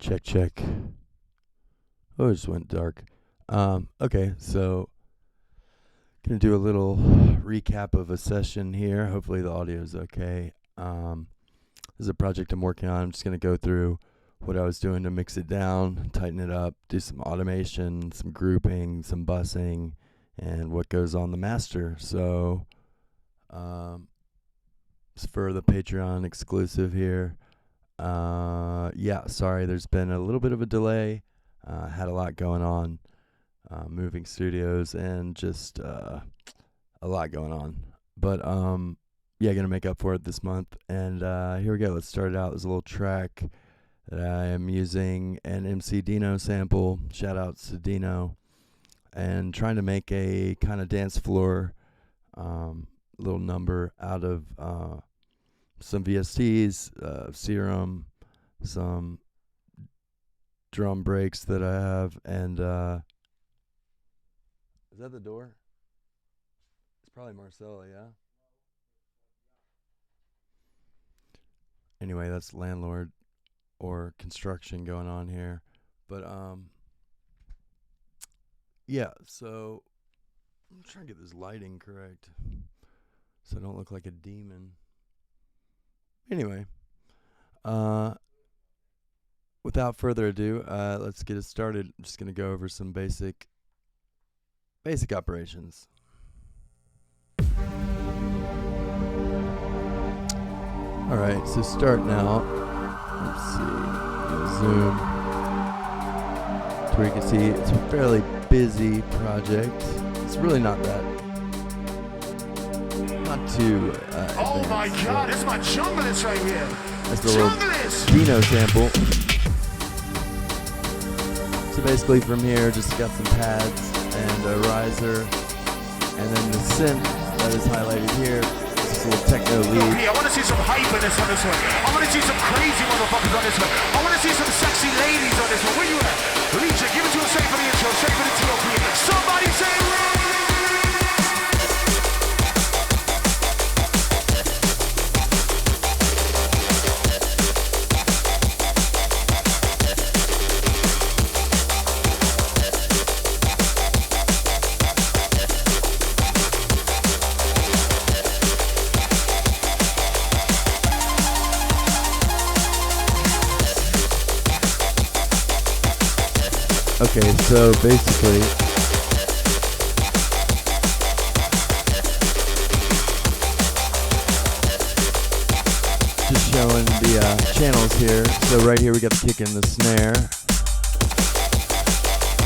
Check, check. Oh, it just went dark. Okay, so gonna do a little recap of a session here. Hopefully the audio is okay. This is a project I'm working on. I'm just gonna go through what I was doing to mix it down, tighten it up, do some automation, some grouping, some bussing, and what goes on the master. So it's for the Patreon exclusive here. Yeah, sorry, there's been a little bit of a delay. Had a lot going on, moving studios and just a lot going on. But yeah, gonna make up for it this month. And here we go. Let's start it out. There's a little track that I am using an MC Dino sample. Shout outs to Dino. And trying to make a kind of dance floor little number out of some VSTs, Serum, some drum breaks that I have, and is that the door? It's probably Marcella, yeah? Anyway, that's landlord or construction going on here. But yeah, so I'm trying to get this lighting correct so I don't look like a demon. Anyway, without further ado, let's get it started. I'm just going to go over some basic operations. All right, so start now. Let's see, zoom to where you can see it's a fairly busy project. It's really not too oh my god, it's my junglist right here. That's the little Dino sample. So basically from here, just got some pads and a riser, and then the synth that is highlighted here. This little techno lead. Hey, I want to see some hype in this on this one. I want to see some crazy motherfuckers on this one. I want to see some sexy ladies on this one. Where you at? Legion, give it to us straight for the intro, straight for the TOP. Somebody say Okay, so basically, just showing the channels here. So right here we got the kick and the snare,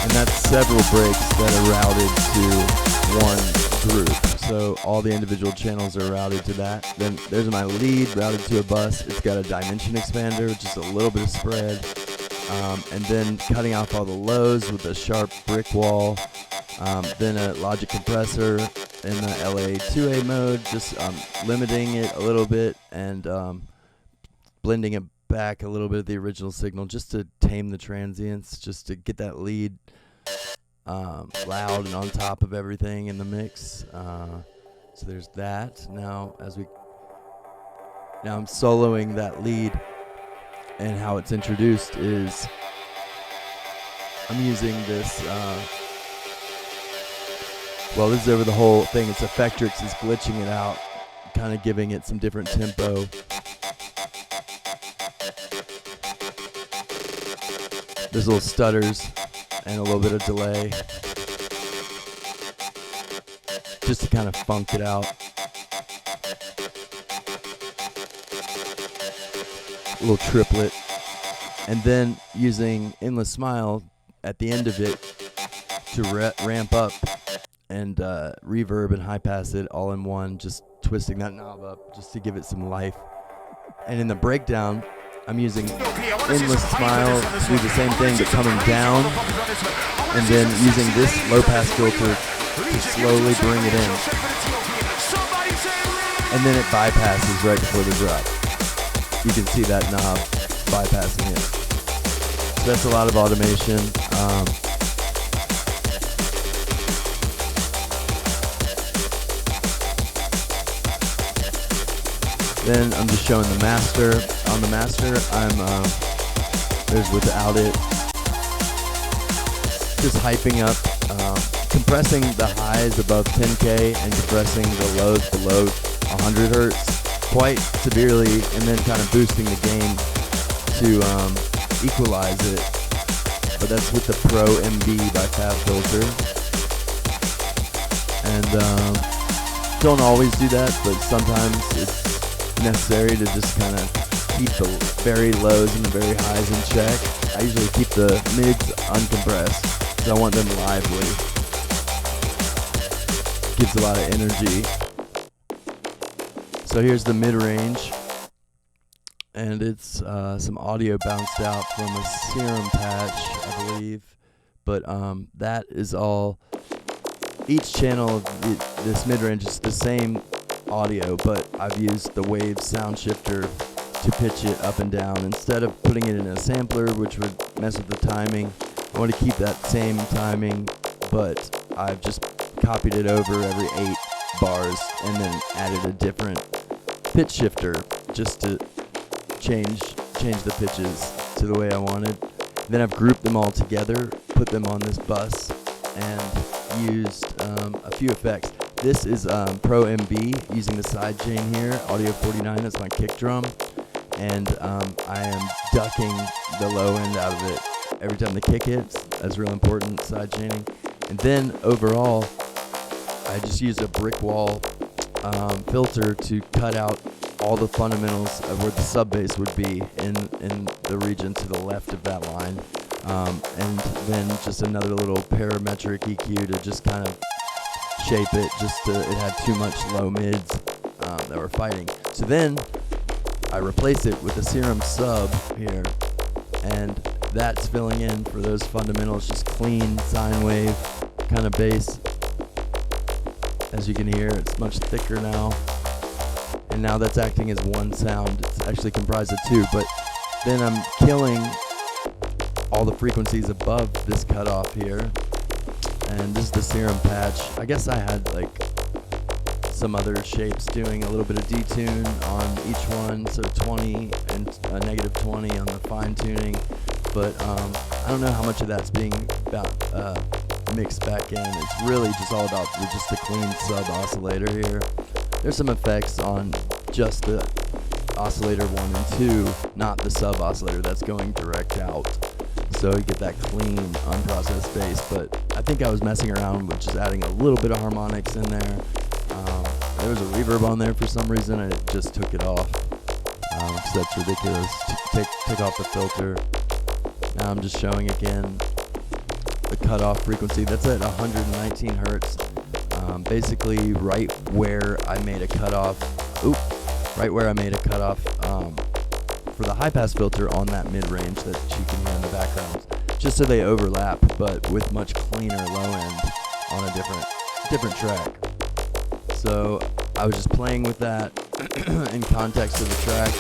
and that's several breaks that are routed to one group. So all the individual channels are routed to that. Then there's my lead routed to a bus. It's got a dimension expander, just a little bit of spread. And then cutting off all the lows with a sharp brick wall, then a logic compressor in the LA2A mode, just limiting it a little bit and blending it back a little bit of the original signal just to tame the transients, just to get that lead loud and on top of everything in the mix. So there's that. Now I'm soloing that lead. And how it's introduced is I'm using this, this is over the whole thing. It's Effectrix is glitching it out, kind of giving it some different tempo. There's little stutters and a little bit of delay, just to kind of funk it out. Little triplet, and then using Endless Smile at the end of it to ramp up and reverb and high pass it all in one, just twisting that knob up just to give it some life. And in the breakdown, I'm using Endless Smile to do the same thing but coming down, and then using this low pass filter to slowly bring it in, and then it bypasses right before the drop. You can see that knob bypassing it. So that's a lot of automation. Then I'm just showing the master. On the master, I'm There's without it. Just hyping up, compressing the highs above 10K and compressing the lows below 100 hertz quite severely, and then kind of boosting the gain to equalize it. But that's with the Pro MB by Fab Filter. And don't always do that, but sometimes it's necessary to just kind of keep the very lows and the very highs in check. I usually keep the mids uncompressed because I want them lively. Gives a lot of energy. So here's the mid-range, and it's some audio bounced out from a serum patch, I believe. But that is all. Each channel of this mid-range is the same audio, but I've used the wave sound shifter to pitch it up and down. Instead of putting it in a sampler, which would mess with the timing, I want to keep that same timing, but I've just copied it over every 8 bars and then added a different pitch shifter just to change the pitches to the way I wanted. Then I've grouped them all together, put them on this bus, and used a few effects. This is Pro MB using the side chain here, Audio 49, that's my kick drum, and I am ducking the low end out of it every time the kick hits. That's real important, side chaining. And then overall, I just used a brick wall filter to cut out all the fundamentals of where the sub bass would be in the region to the left of that line. And then just another little parametric EQ to just kind of shape it, it had too much low mids that were fighting. So then I replace it with a serum sub here, and that's filling in for those fundamentals, just clean sine wave kind of bass. As you can hear, it's much thicker now, and now that's acting as one sound. It's actually comprised of 2, but then I'm killing all the frequencies above this cutoff here, and this is the serum patch. I guess I had like some other shapes doing a little bit of detune on each one, so 20 and negative 20 on the fine tuning, but I don't know how much of that's being mixed back in. It's really just all about just the clean sub oscillator here. There's some effects on just the oscillator 1 and 2, not the sub oscillator that's going direct out. So you get that clean, unprocessed bass, but I think I was messing around with just adding a little bit of harmonics in there. There was a reverb on there for some reason, and it just took it off, because that's ridiculous. Take off the filter. Now I'm just showing again the cutoff frequency. That's at 119 hertz. Basically right where I made a cutoff. Right where I made a cutoff for the high pass filter on that mid range that you can hear in the background, just so they overlap, but with much cleaner low end on a different track. So I was just playing with that in context of the track.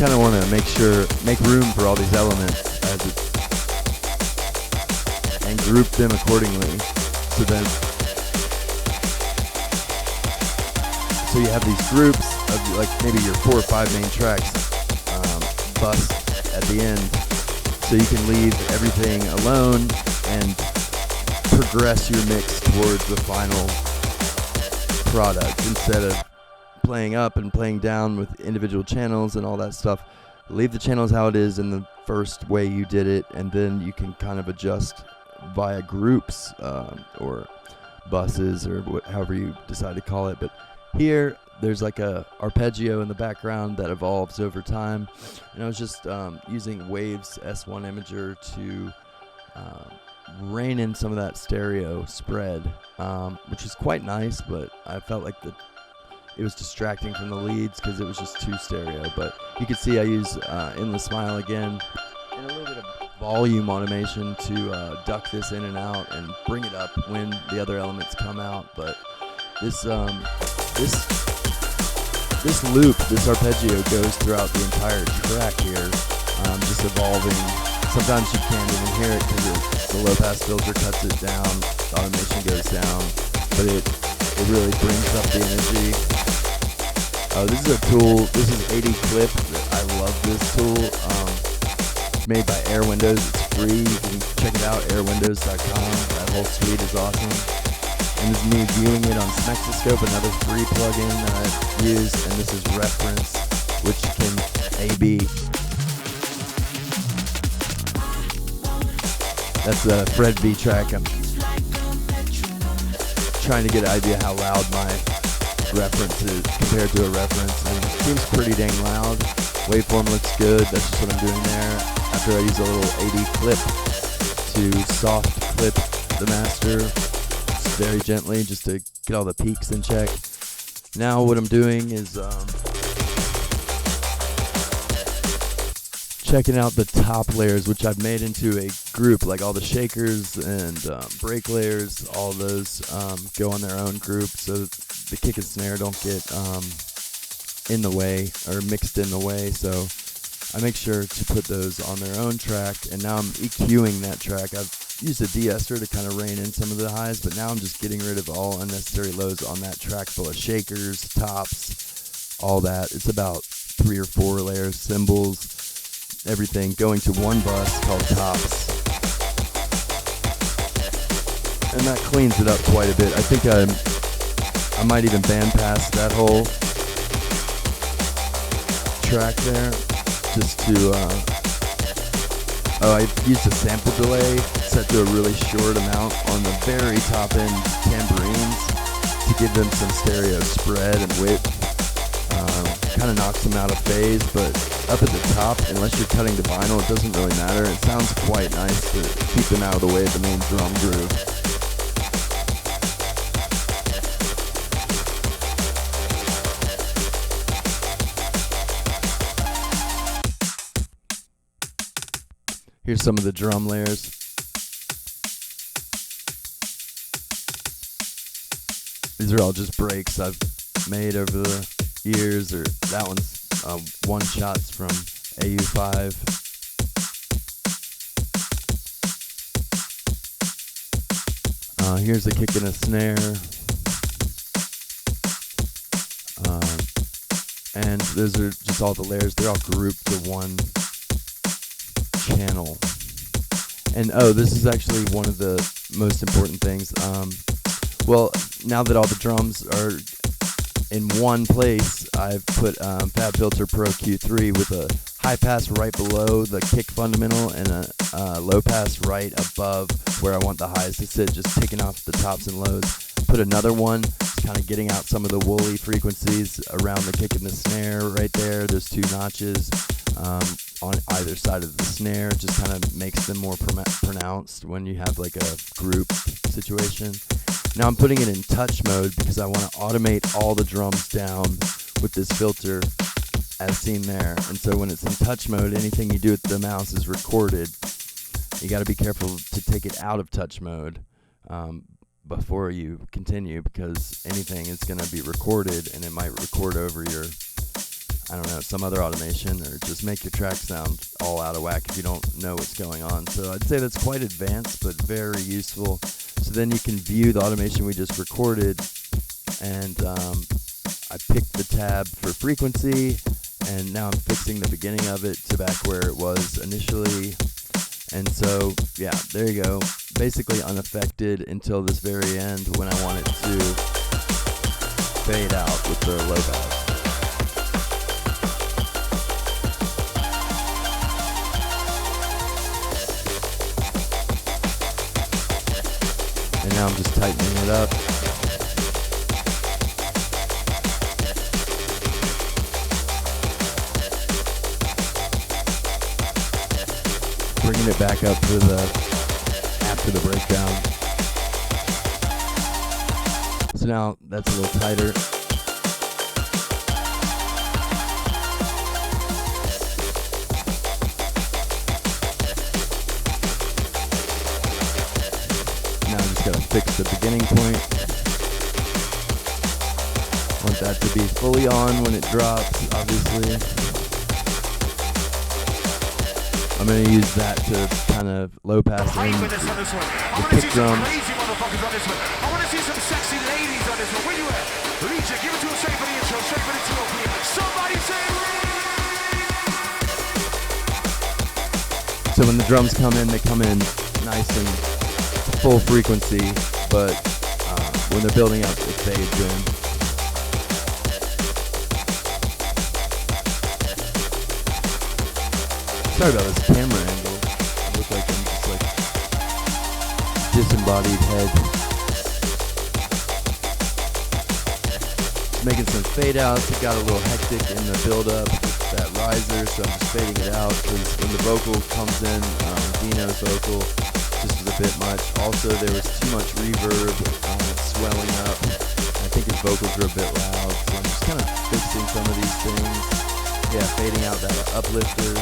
Kind of want to make room for all these elements and group them accordingly. So you have these groups of like maybe your 4 or 5 main tracks bus at the end, so you can leave everything alone and progress your mix towards the final product instead of playing up and playing down with individual channels and all that stuff. Leave the channels how it is in the first way you did it, and then you can kind of adjust via groups or buses or however you decide to call it. But here, there's like a arpeggio in the background that evolves over time, and I was just using Waves S1 Imager to rein in some of that stereo spread, which is quite nice, but I felt like it was distracting from the leads because it was just too stereo. But you can see I use Endless Smile again and a little bit of volume automation to duck this in and out and bring it up when the other elements come out. But this loop, this arpeggio goes throughout the entire track here, just evolving. Sometimes you can't even hear it because the low pass filter cuts it down, the automation goes down, but it really brings up the energy. This is a tool, this is 80 Clip. I love this tool. It's made by Air Windows, it's free, you can check it out, airwindows.com. That whole suite is awesome. And this is me viewing it on Smexoscope, another free plugin that I've used, and this is Reference, which can A/B. That's a Fred V track. I'm trying to get an idea how loud my reference is compared to a reference, and it seems pretty dang loud. Waveform looks good, that's just what I'm doing there. After I use a little 80 clip to soft clip the master, just very gently, just to get all the peaks in check. Now what I'm doing is checking out the top layers, which I've made into a group, like all the shakers and break layers, all those go on their own group so the kick and snare don't get in the way or mixed in the way. So I make sure to put those on their own track, and now I'm EQing that track. I've used a de-esser to kind of rein in some of the highs, but now I'm just getting rid of all unnecessary lows on that track full of shakers, tops, all that. It's about 3 or 4 layers, cymbals, everything going to one bus called tops, and that cleans it up quite a bit. I think I might even bandpass that whole track there just to I used a sample delay set to a really short amount on the very top end tambourines to give them some stereo spread and width. Kind of knocks them out of phase, but up at the top, unless you're cutting the vinyl, it doesn't really matter. It sounds quite nice to keep them out of the way of the main drum groove. Here's some of the drum layers. These are all just breaks I've made over the years, or that one's one shots from AU5. Here's a kick and a snare, and those are just all the layers. They're all grouped to one channel. And this is actually one of the most important things. Well, now that all the drums are in one place, I've put FabFilter Pro Q3 with a high pass right below the kick fundamental and a low pass right above where I want the highs to sit, just taking off the tops and lows. Put another one, kind of getting out some of the woolly frequencies around the kick and the snare right there. There's 2 notches on either side of the snare, just kind of makes them more pronounced when you have like a group situation. Now I'm putting it in touch mode because I want to automate all the drums down with this filter as seen there. And so when it's in touch mode, anything you do with the mouse is recorded. You got to be careful to take it out of touch mode before you continue, because anything is going to be recorded and it might record over your, I don't know, some other automation, or just make your track sound all out of whack if you don't know what's going on. So I'd say that's quite advanced, but very useful. So then you can view the automation we just recorded, and I picked the tab for frequency, and now I'm fixing the beginning of it to back where it was initially. And so, yeah, there you go. Basically unaffected until this very end when I want it to fade out with the low pass. And now I'm just tightening it up. bringing it back up for the after the breakdown. So now that's a little tighter. Now I just gotta fix the beginning point. Want that to be fully on when it drops, obviously. I'm going to use that to kind of low pass in the kick drum. I want to see some sexy ladies on this one. Where you at? Legion, give it to us straight for the intro, straight for the TOP. Somebody say So when the drums come in, they come in nice and full frequency, but when they're building up, it fades in. Sorry about this camera angle. I look like I'm just like disembodied head. Just making some fade outs. It got a little hectic in the build up with that riser, so I'm just fading it out because when the vocal comes in, Dino's vocal just was a bit much. Also, there was too much reverb swelling up. I think his vocals were a bit loud, so I'm just kind of fixing some of these things. Yeah, fading out that uplifter.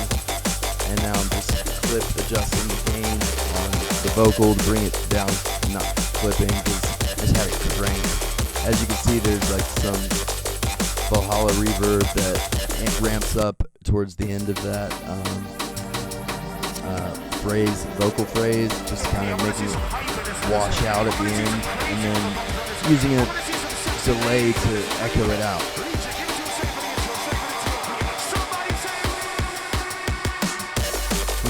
And now I'm just clip adjusting the gain on the vocal to bring it down, not clipping, because I just had it cranked. As you can see, there's like some Valhalla reverb that ramps up towards the end of that phrase, vocal phrase, just kind of making it wash out at the end, and then using a delay to echo it out.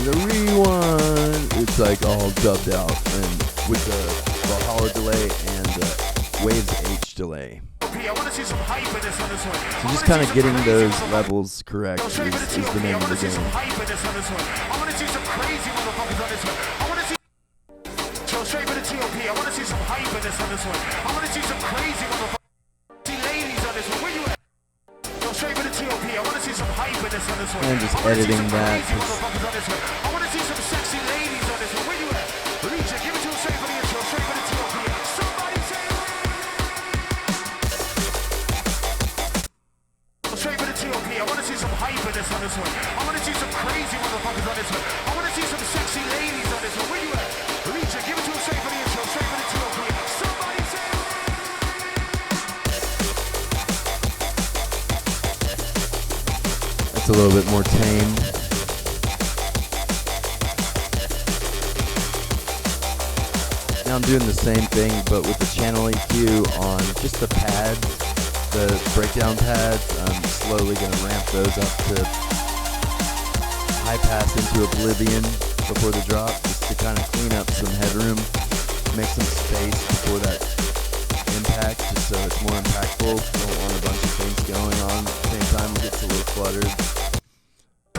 The rewind, it's like all dubbed out, and with the Valhalla delay and Waves H delay. So just kind of getting those levels correct is the name of the game. And just editing that. I want to see some sexy ladies on this one. Where you at? Legion, give it to us straight for the intro, straight for the TOP. Somebody say straight for the TOP. I want to see some hype in this on this one. I want to see some crazy motherfuckers on this one. I want to see some sexy ladies on this one. Where you at? Legion, give it to us straight for the intro, straight for the TOP. Somebody say It's a little bit more tame. Now I'm doing the same thing, but with the channel EQ on just the pads, the breakdown pads. I'm slowly going to ramp those up to high pass into oblivion before the drop, just to kind of clean up some headroom, make some space before that impact, just so it's more impactful. Don't want a bunch of things going on at the same time. It gets a little cluttered.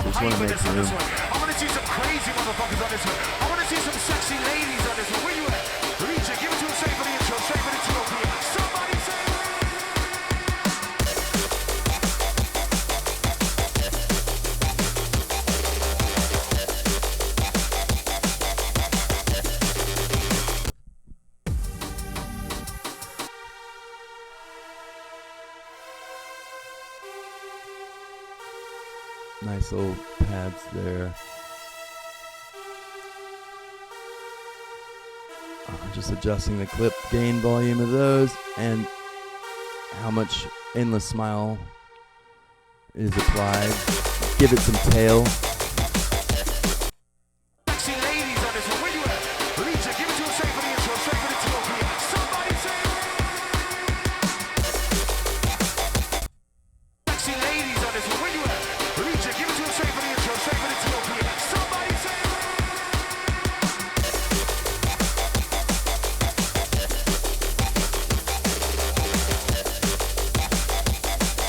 Just want to make room. I want to see some crazy motherfuckers on this one. I want to see some sexy ladies on this one. Where you at? Legion, give it to us straight for the intro, straight for the TOP. Somebody say Nice little pads there. Just adjusting the clip gain volume of those and how much Endless Smile is applied. Give it some tail. sexy ladies on this one. Where you at? Legion, give it to us straight for the intro, straight for the TOP. Somebody say sexy ladies on this one. Where you at? Legion, give it to us straight for the intro, straight for the TOP. Somebody say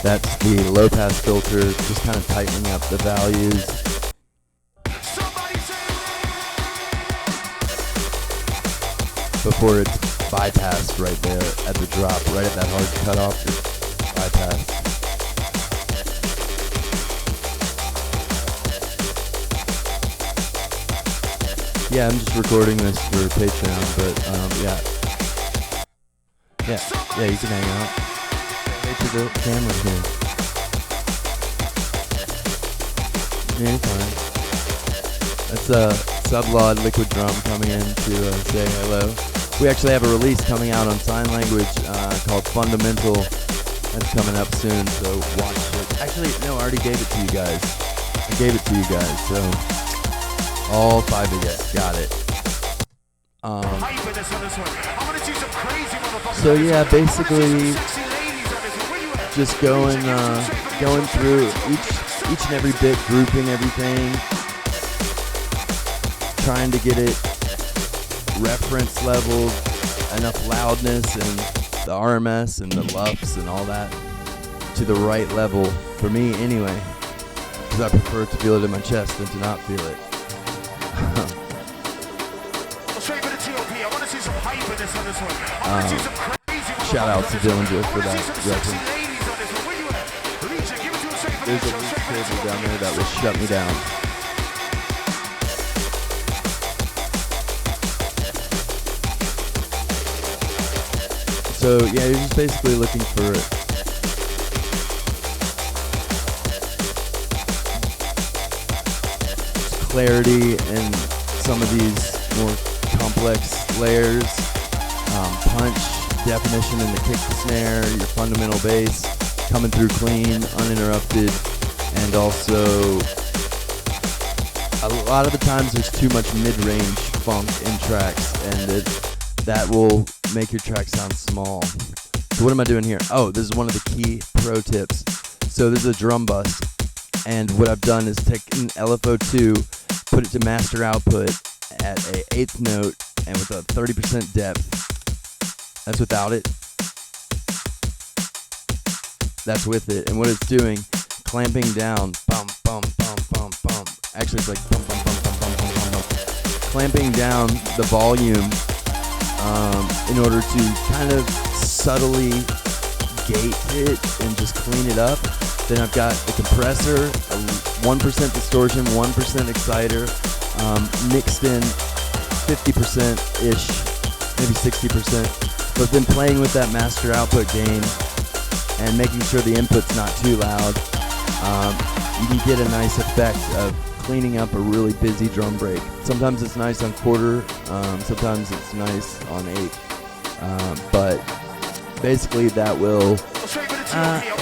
That's the low pass filter, just kind of tightening up the values. Before it's bypassed right there at the drop, right at that hard cutoff, just bypass. Yeah, I'm just recording this for Patreon, but yeah, you can hang out. Wait to the camera here. Yeah, it's fine. That's Sublawed Liquid Drum coming in to say hello. We actually have a release coming out on sign language called Fundamental. That's coming up soon, so watch it. Actually, no, I already gave it to you guys. I gave it to you guys, so all 5 of you got it. So yeah, basically, just going through each and every bit, grouping everything, trying to get it reference level, enough loudness and the RMS and the LUFS and all that to the right level for me anyway, because I prefer to feel it in my chest than to not feel it. Shout out to Dillinger for that reference. There's a loose cable down there that will shut me down. So yeah, you're just basically looking for clarity in some of these more complex layers, punch, definition in the kick to snare, your fundamental bass coming through clean, uninterrupted, and also a lot of the times there's too much mid-range funk in tracks, and that will make your track sound small. So what am I doing here? Oh, this is one of the key pro tips. So this is a drum bus, and what I've done is taken LFO2, put it to master output at a 8th note and with a 30% depth. That's without it. That's with it. And what it's doing, clamping down, bum, bum, bum, bum, bum. Actually, it's like bum, bum, bum, bum, bum, bum, bum, bum. Clamping down the volume in order to kind of subtly gate it and just clean it up. Then I've got the compressor, a 1% distortion, 1% exciter, mixed in 50%-ish, maybe 60%. But then playing with that master output gain and making sure the input's not too loud, you can get a nice effect of cleaning up a really busy drum break. Sometimes it's nice on quarter, sometimes it's nice on 8th. But basically that will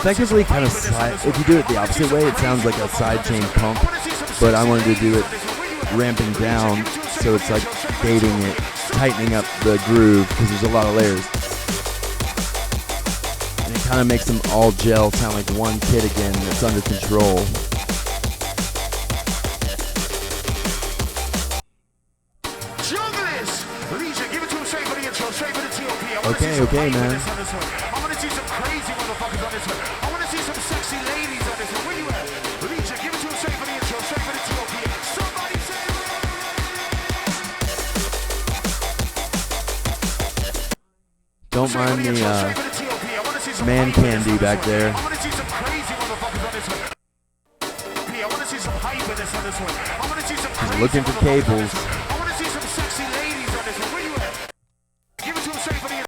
effectively kind of if you do it the opposite way, it sounds like a sidechain pump, but I wanted to do it ramping down, so it's like gating it, tightening up the groove, because there's a lot of layers. And it kind of makes them all gel, sound like one kit again that's under control. Okay, man. I want to see some crazy motherfuckers on this one. I want to see some sexy ladies on this one. Where you at? Alicia, give it to him straight for the intro, straight for the TOP. Somebody say don't mind the man candy back there. I want to see some crazy motherfuckers on this one. I want to see some hype in this on this one. I want to see some Just looking for cables. I want to see some sexy ladies on this one. Where you at? Give it to him straight for the intro.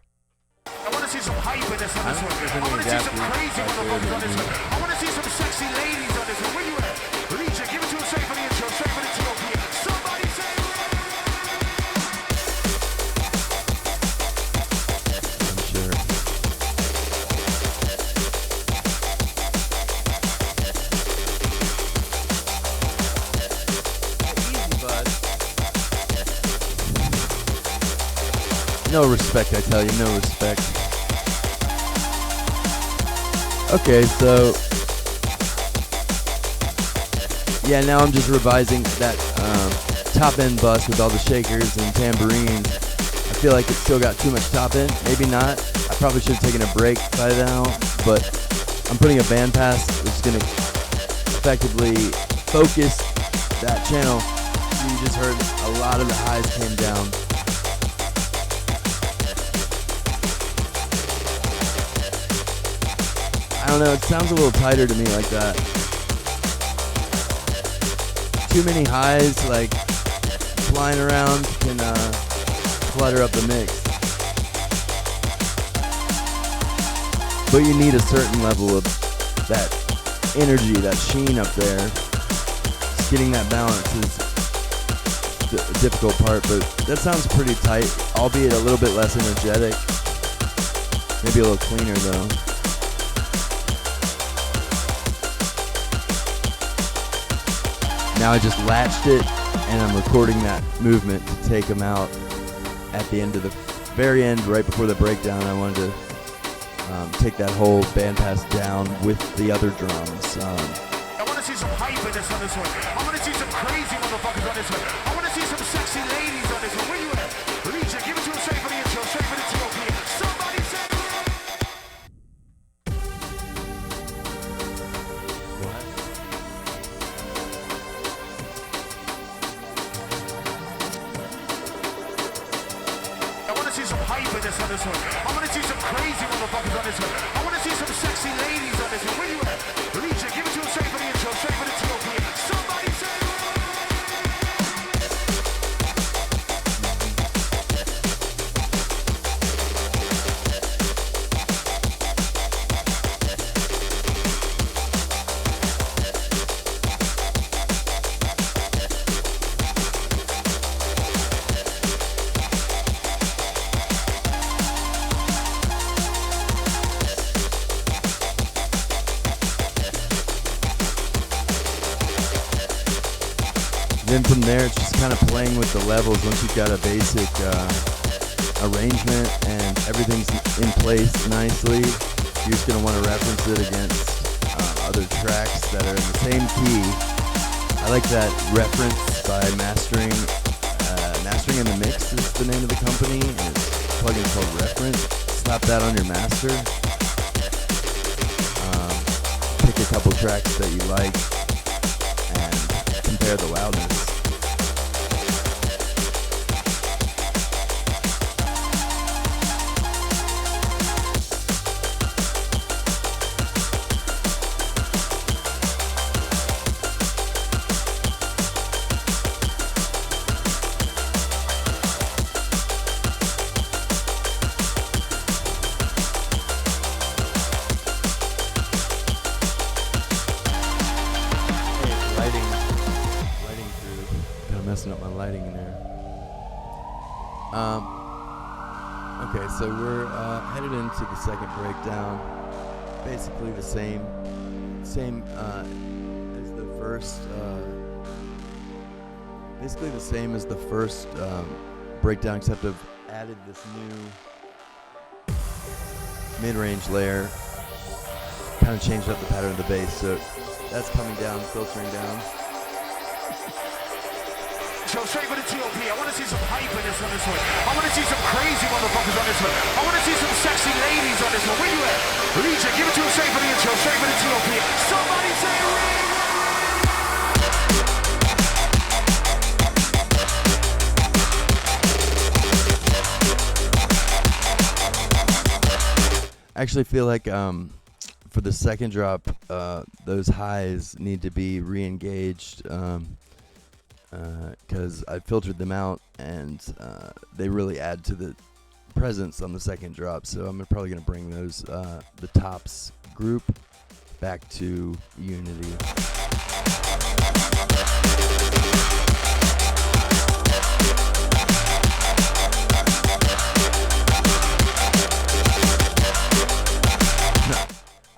I want to see some hype in this on this one. I want to see some crazy motherfuckers on this one. I want to see some sexy ladies on this one. Where you at? Alicia, give it to him straight for the intro, straight for the TOP. Somebody say I'm sure. Easy, bud. No respect, I tell you, no respect. Okay, so yeah, now I'm just revising that top end bus with all the shakers and tambourines. I feel like it's still got too much top end. Maybe not. I probably should have taken a break by now, but I'm putting a bandpass that's going to effectively focus that channel. So you just heard a lot of the highs came down. I don't know, it sounds a little tighter to me like that. Too many highs, like flying around can clutter up the mix. But you need a certain level of that energy, that sheen up there. Just getting that balance is the difficult part, but that sounds pretty tight, albeit a little bit less energetic. Maybe a little cleaner though. Now I just latched it and I'm recording that movement to take them out at the end of the very end, right before the breakdown. I wanted to take that whole bandpass down with the other drums. I want to see some hype in this on this one. I want to see some crazy motherfuckers on this one. I want to see some sexy ladies on this one. Where you at? Legion, give it to him straight for the intro, straight for the TOP. Somebody say What? I want to see some hype in this on this one. I want to see some crazy motherfuckers on this one. I want to see some sexy ladies on this one. Where you at? Legion, give it to him straight for the intro, straight for the TOP. Somebody say Then from there, it's just kind of playing with the levels. Once you've got a basic arrangement and everything's in place nicely, you're just going to want to reference it against other tracks that are in the same key. I like that reference by Mastering. Mastering in the Mix is the name of the company, and it's a plugin called Reference. Slap that on your master. Pick a couple tracks that you like and compare the loudness. Messing up my lighting in there. Okay, so we're headed into the second breakdown. Basically the same as the first. Basically the same as the first breakdown, except I've added this new mid-range layer. Kind of changed up the pattern of the bass, so that's coming down, filtering down. So straight for the TOP. I want to see some hype in this on this one. I want to see some crazy motherfuckers on this one. I want to see some sexy ladies on this one. Where you at? Legion, give it to him straight for the intro, straight for the TOP. Somebody say I actually feel like for the second drop, those highs need to be re-engaged. Because I filtered them out and they really add to the presence on the second drop. So I'm probably going to bring those, the tops group, back to unity.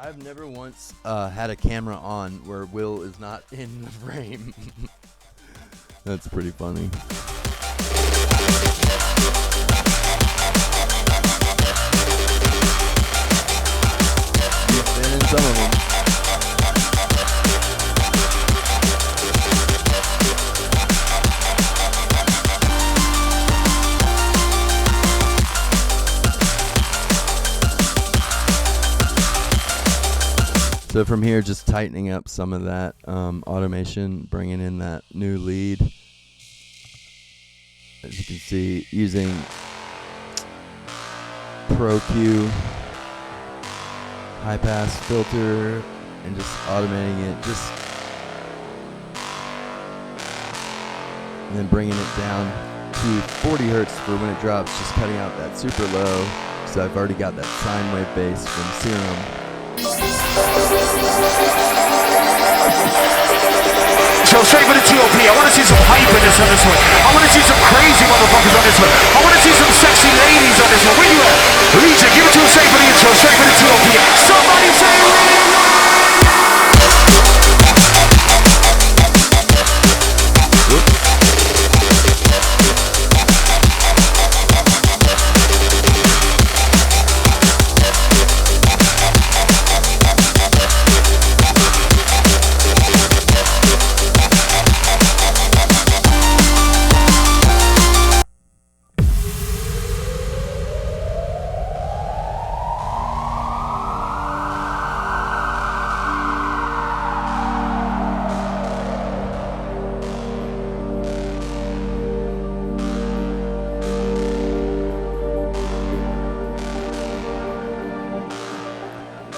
I've never once had a camera on where Will is not in the frame. That's pretty funny. You've been in some of them. So from here, just tightening up some of that automation, bringing in that new lead. As you can see, using Pro Q high pass filter and just automating it. Just and then bringing it down to 40 hertz for when it drops, just cutting out that super low, so I've already got that sine wave bass from Serum. So straight for the TOP, I want to see some hyperness on this one. I want to see some crazy motherfuckers on this one. I want to see some sexy ladies on this one. Where you at? Legion, give it to us straight for the intro, straight for the TOP. Somebody say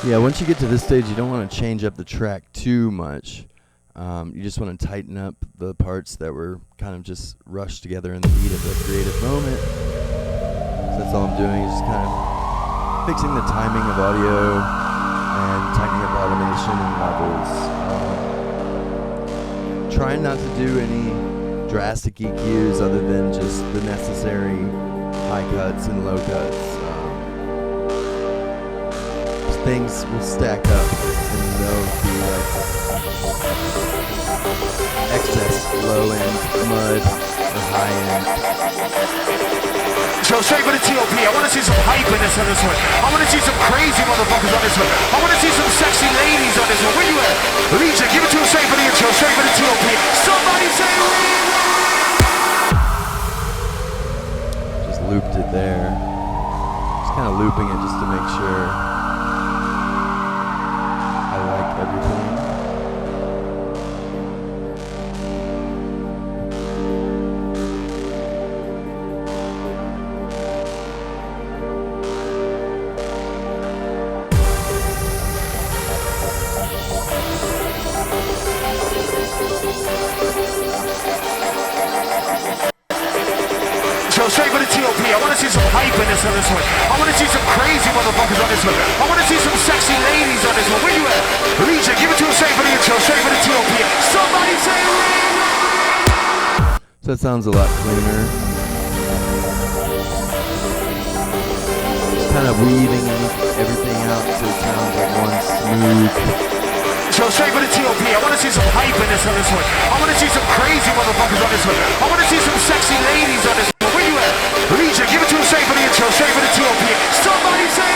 Yeah, once you get to this stage, you don't want to change up the track too much. You just want to tighten up the parts that were kind of just rushed together in the heat of the creative moment. So that's all I'm doing, is just kind of fixing the timing of audio and tightening up automation and levels. Trying not to do any drastic EQs other than just the necessary high cuts and low cuts. Things will stack up and they'll be like excess low end mud or high end. So straight for the TOP, I want to see some hyperness on this one. I want to see some crazy motherfuckers on this one. I want to see some sexy ladies on this one. Where you at? Legion, give it to us straight for the intro, straight for the TOP. Somebody say Just looped it there. Just kind of looping it just to make sure everything. So straight for the TOP, I want to see some hyperness on this one. I want to see some crazy motherfuckers on this one. I want to see some sexy ladies on this one. Where you at? Legion, give it to us straight for the intro, straight for the TOP. Somebody say So that sounds a lot cleaner. Just kind of weaving everything out so it sounds like one smooth. So straight for the TOP, I want to see some hyperness on this one. I want to see some crazy motherfuckers on this one. I want to see some sexy ladies on this one. Where you at? Legion, give it to us straight for the intro, straight for the TOP. Somebody say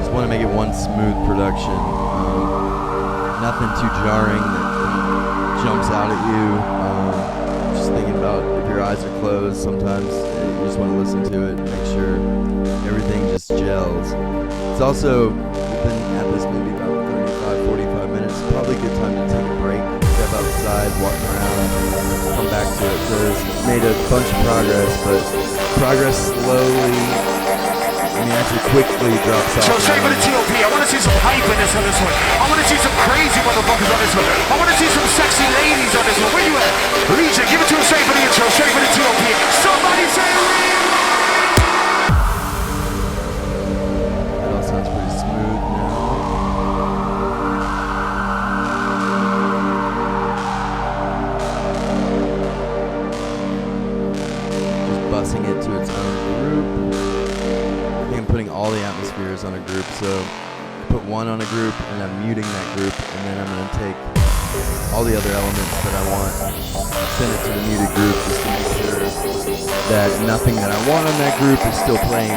Just want to make it one smooth production. Nothing too jarring that jumps out at you. Just thinking about if your eyes are closed, sometimes you just want to listen to it and make sure everything just gels. It's also been at this maybe about 35, 45 minutes. Probably a good time to take a break, step outside, walk around, come back to it, because made a bunch of progress, but progress slowly, actually quickly drops off. So straight for the TOP, I want to see some hyperness on this one. I want to see some crazy motherfuckers on this one. I want to see some sexy ladies on this one. Where you at? Legion, give it to us straight for the intro, straight for the TOP. Somebody say That all sounds pretty smooth now. Just bussing it to its own group. I'm putting all the atmospheres on a group, so I put one on a group and I'm muting that group, and then I'm going to take all the other elements that I want, send it to the muted group just to make sure that nothing that I want on that group is still playing.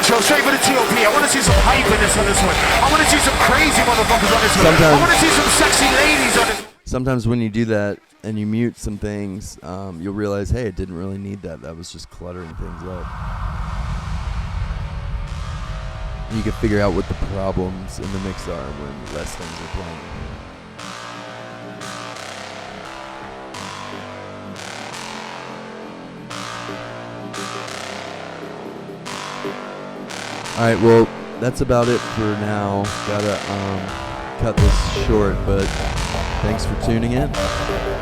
So straight for the TOP, I want to see some hyperness on this one. I want to see some crazy motherfuckers on this one. I want to see some sexy ladies on this. Sometimes when you do that and you mute some things, you'll realize, hey, it didn't really need that. That was just cluttering things up. You can figure out what the problems in the mix are when less things are playing. Alright, well, that's about it for now. Gotta cut this short, but Thanks for tuning in.